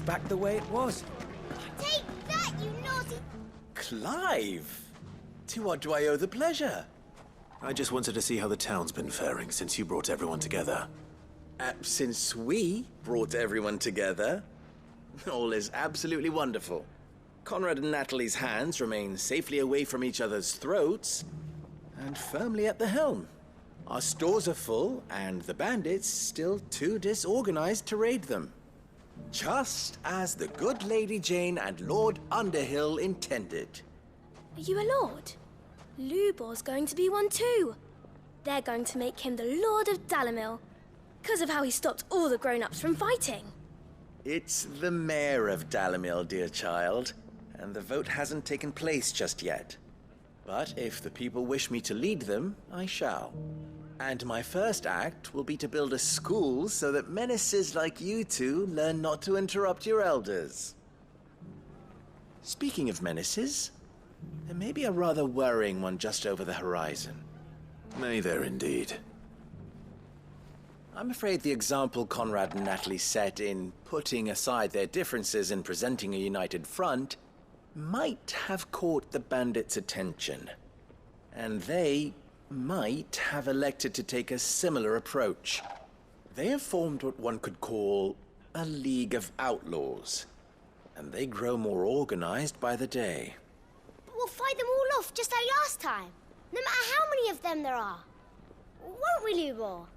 back the way it was. Take that, you naughty... Clive! To what do I owe the pleasure? I just wanted to see how the town's been faring since you brought everyone together. Since we brought everyone together, all is absolutely wonderful. Conrad and Natalie's hands remain safely away from each other's throats and firmly at the helm. Our stores are full, and the bandits still too disorganized to raid them. Just as the good Lady Jane and Lord Underhill intended. Are you a lord? Lubor's going to be one too. They're going to make him the Lord of Dalimil, because of how he stopped all the grown-ups from fighting. It's the mayor of Dalimil, dear child, and the vote hasn't taken place just yet. But if the people wish me to lead them, I shall. And my first act will be to build a school so that menaces like you two learn not to interrupt your elders. Speaking of menaces, there may be a rather worrying one just over the horizon. May there indeed. I'm afraid the example Conrad and Natalie set in putting aside their differences and presenting a united front might have caught the bandits' attention. And they might have elected to take a similar approach. They have formed what one could call a League of Outlaws, and they grow more organized by the day. But we'll fight them all off just like last time, no matter how many of them there are. Won't we, Lubor?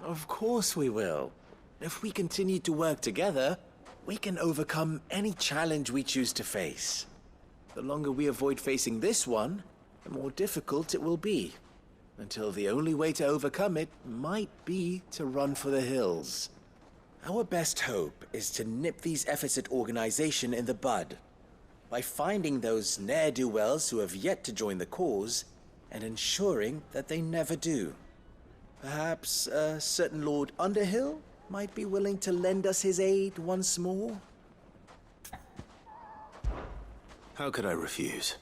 Of course we will. If we continue to work together, we can overcome any challenge we choose to face. The longer we avoid facing this one, the more difficult it will be, until the only way to overcome it might be to run for the hills. Our best hope is to nip these efforts at organization in the bud, by finding those ne'er-do-wells who have yet to join the cause, and ensuring that they never do. Perhaps a certain Lord Underhill might be willing to lend us his aid once more? How could I refuse?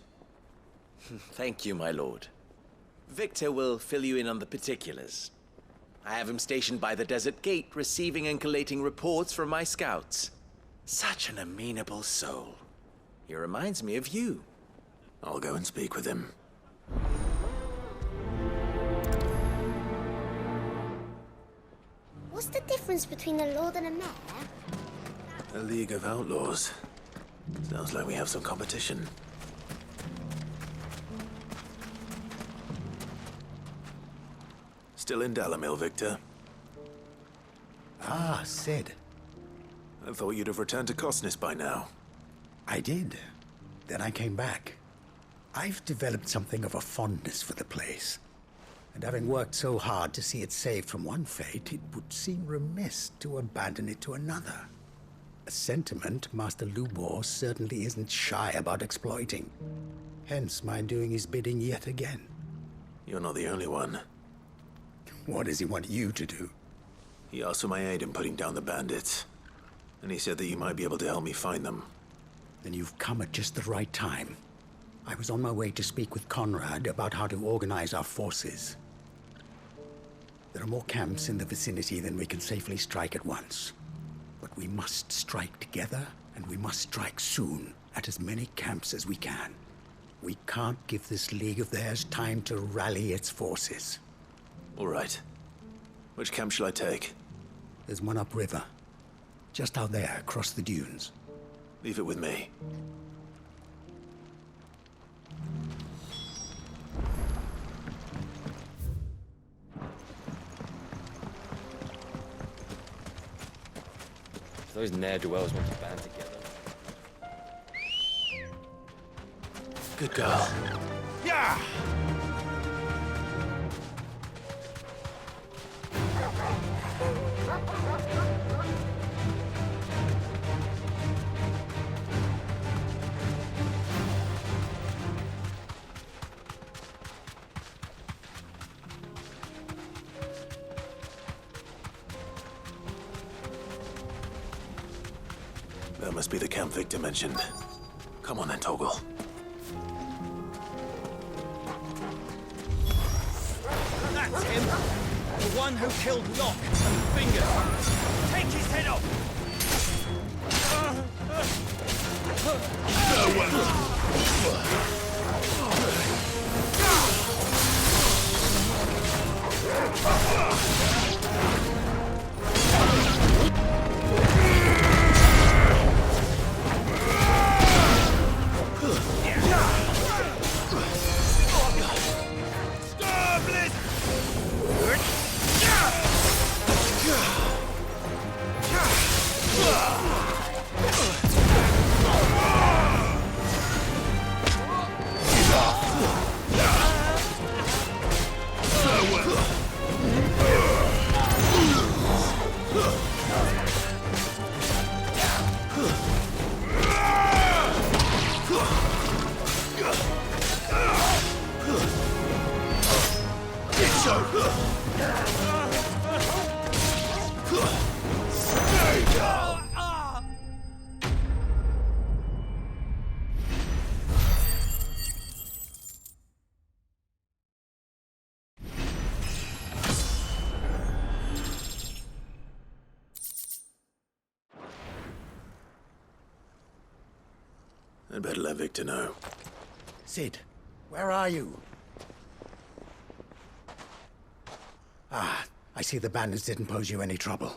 Thank you, my lord. Victor will fill you in on the particulars. I have him stationed by the desert gate, receiving and collating reports from my scouts. Such an amenable soul. He reminds me of you. I'll go and speak with him. What's the difference between a lord and a mayor? A League of Outlaws. Sounds like we have some competition. Still in Dalimil, Victor? Ah, Sid. I thought you'd have returned to Cosnes by now. I did. Then I came back. I've developed something of a fondness for the place. And having worked so hard to see it saved from one fate, it would seem remiss to abandon it to another. A sentiment Master Lubor certainly isn't shy about exploiting. Hence my doing his bidding yet again. You're not the only one. What does he want you to do? He asked for my aid in putting down the bandits. And he said that you might be able to help me find them. Then you've come at just the right time. I was on my way to speak with Conrad about how to organize our forces. There are more camps in the vicinity than we can safely strike at once. But we must strike together, and we must strike soon at as many camps as we can. We can't give this league of theirs time to rally its forces. All right. Which camp shall I take? There's one upriver. Just out there, across the dunes. Leave it with me. Those ne'er-do-wells want to band together. Good girl. Yeah! That must be the camp Victor mentioned. Come on then, Toggle. That's him! The one who killed Locke and Finger! Take his head off! I'd better let Victor know. Sid, where are you? Ah, I see the bandits didn't pose you any trouble.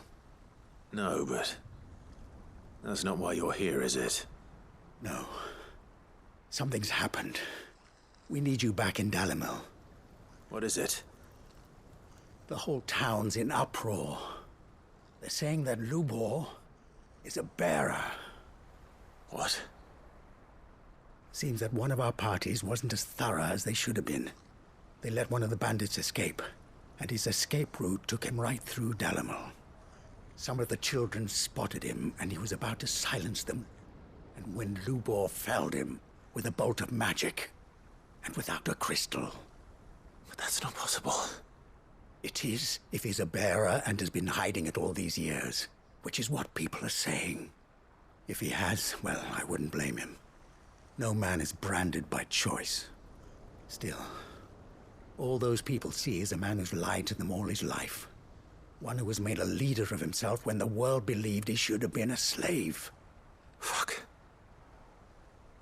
No, but that's not why you're here, is it? No. Something's happened. We need you back in Dalimil. What is it? The whole town's in uproar. They're saying that Lubor is a bearer. What? Seems that one of our parties wasn't as thorough as they should have been. They let one of the bandits escape, and his escape route took him right through Dalimil. Some of the children spotted him, and he was about to silence them. And when Lubor felled him with a bolt of magic, and without a crystal. But that's not possible. It is, if he's a bearer and has been hiding it all these years, which is what people are saying. If he has, well, I wouldn't blame him. No man is branded by choice. Still, all those people see is a man who's lied to them all his life. One who has made a leader of himself when the world believed he should have been a slave. Fuck.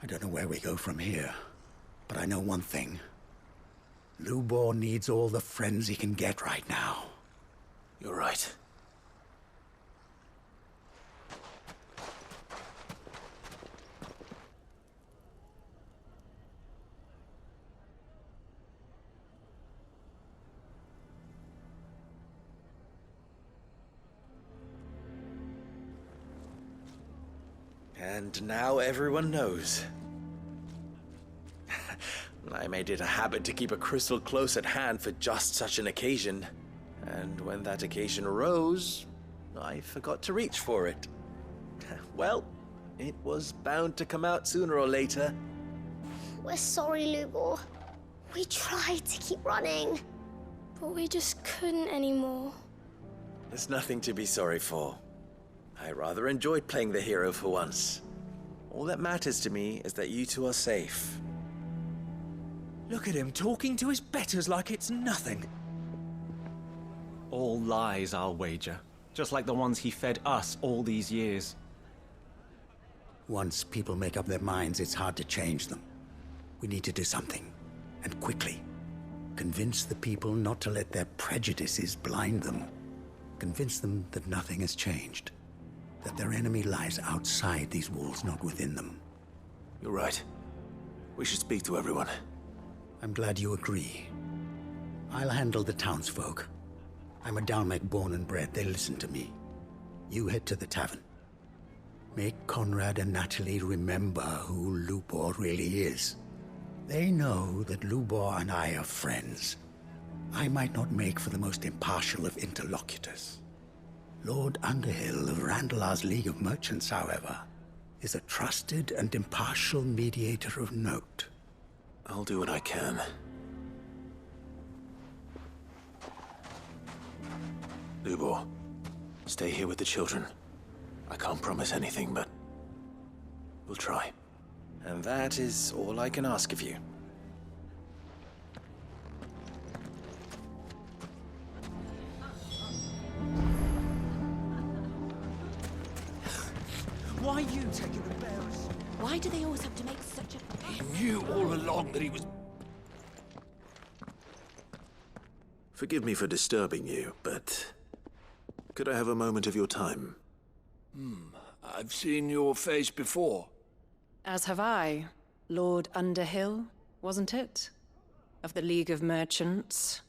I don't know where we go from here, but I know one thing. Lubor needs all the friends he can get right now. You're right. And now everyone knows. I made it a habit to keep a crystal close at hand for just such an occasion. And when that occasion arose, I forgot to reach for it. Well, it was bound to come out sooner or later. We're sorry, Lubor. We tried to keep running. But we just couldn't anymore. There's nothing to be sorry for. I rather enjoyed playing the hero for once. All that matters to me is that you two are safe. Look at him talking to his betters like it's nothing. All lies, I'll wager. Just like the ones he fed us all these years. Once people make up their minds, it's hard to change them. We need to do something, and quickly. Convince the people not to let their prejudices blind them. Convince them that nothing has changed. That their enemy lies outside these walls, not within them. You're right. We should speak to everyone. I'm glad you agree. I'll handle the townsfolk. I'm a Dalmec born and bred. They listen to me. You head to the tavern. Make Conrad and Natalie remember who Lubor really is. They know that Lubor and I are friends. I might not make for the most impartial of interlocutors. Lord Underhill of Randalar's League of Merchants, however, is a trusted and impartial mediator of note. I'll do what I can. Lubor, stay here with the children. I can't promise anything, but we'll try. And that is all I can ask of you. Why you taking the bearers? Why Why do they always have to make such a... He knew all along that he was... Forgive me for disturbing you, but could I have a moment of your time? I've seen your face before. As have I. Lord Underhill, wasn't it? Of the League of Merchants.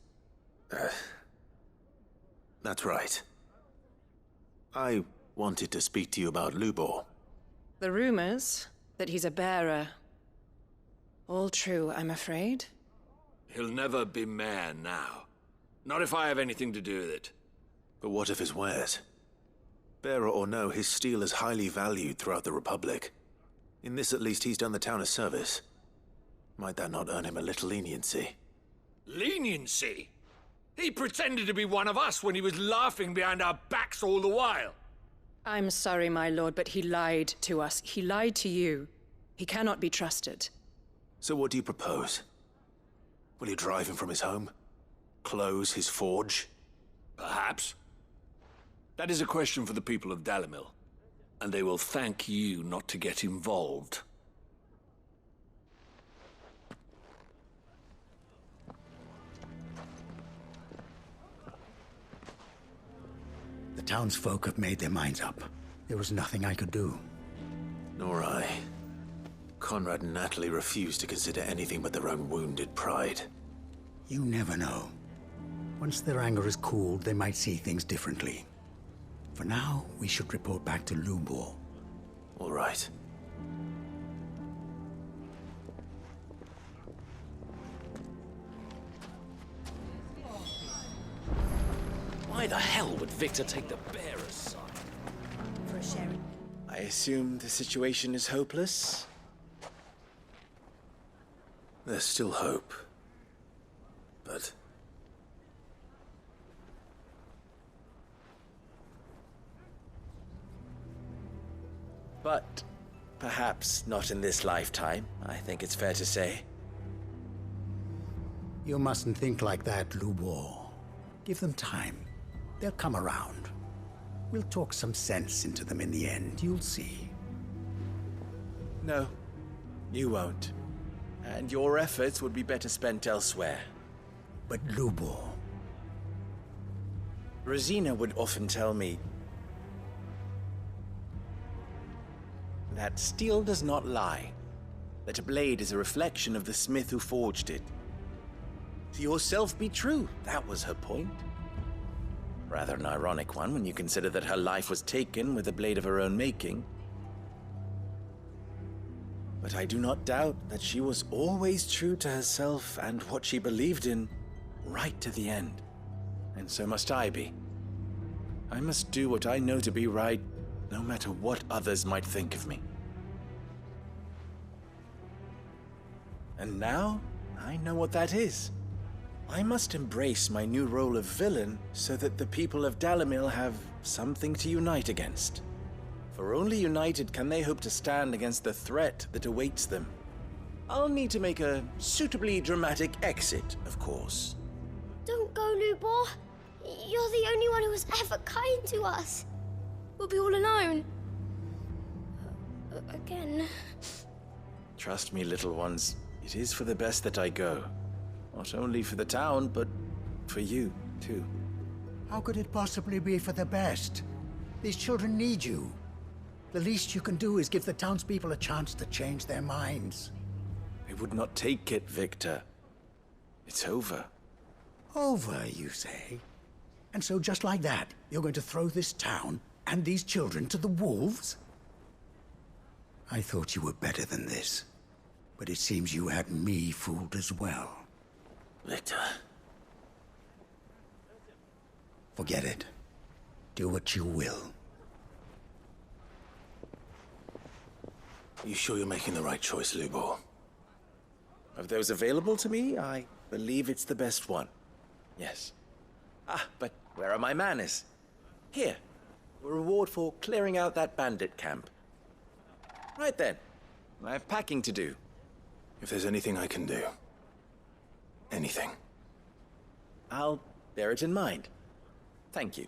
That's right. I wanted to speak to you about Lubor. The rumors that he's a bearer. All true, I'm afraid. He'll never be mayor now. Not if I have anything to do with it. But what of his wares? Bearer or no, his steel is highly valued throughout the Republic. In this at least, he's done the town a service. Might that not earn him a little leniency? Leniency? He pretended to be one of us when he was laughing behind our backs all the while. I'm sorry, my lord, but he lied to us. He lied to you. He cannot be trusted. So what do you propose? Will you drive him from his home? Close his forge? Perhaps. That is a question for the people of Dalimil, and they will thank you not to get involved. The townsfolk have made their minds up. There was nothing I could do. Nor I. Conrad and Natalie refused to consider anything but their own wounded pride. You never know. Once their anger is cooled, they might see things differently. For now, we should report back to Lubor. All right. Why the hell would Victor take the bearer's side? For a sherry. I assume the situation is hopeless? There's still hope. But... But perhaps not in this lifetime, I think it's fair to say. You mustn't think like that, Lubor. Give them time. They'll come around. We'll talk some sense into them in the end, you'll see. No, you won't. And your efforts would be better spent elsewhere. But Lubor... Rosina would often tell me that steel does not lie, that a blade is a reflection of the smith who forged it. To yourself be true, that was her point. Rather an ironic one when you consider that her life was taken with a blade of her own making. But I do not doubt that she was always true to herself and what she believed in, right to the end. And so must I be. I must do what I know to be right, no matter what others might think of me. And now, I know what that is. I must embrace my new role of villain so that the people of Dalimil have something to unite against. For only united can they hope to stand against the threat that awaits them. I'll need to make a suitably dramatic exit, of course. Don't go, Lubor. You're the only one who was ever kind to us. We'll be all alone. Again. Trust me, little ones, it is for the best that I go. Not only for the town, but for you, too. How could it possibly be for the best? These children need you. The least you can do is give the townspeople a chance to change their minds. They would not take it, Victor. It's over. Over, you say? And so just like that, you're going to throw this town and these children to the wolves? I thought you were better than this. But it seems you had me fooled as well. Victor... Forget it. Do what you will. You sure you're making the right choice, Lubor? Of those available to me, I believe it's the best one. Yes. Ah, but where are my manners? Here. A reward for clearing out that bandit camp. Right then. I have packing to do. If there's anything I can do... anything. I'll bear it in mind. Thank you.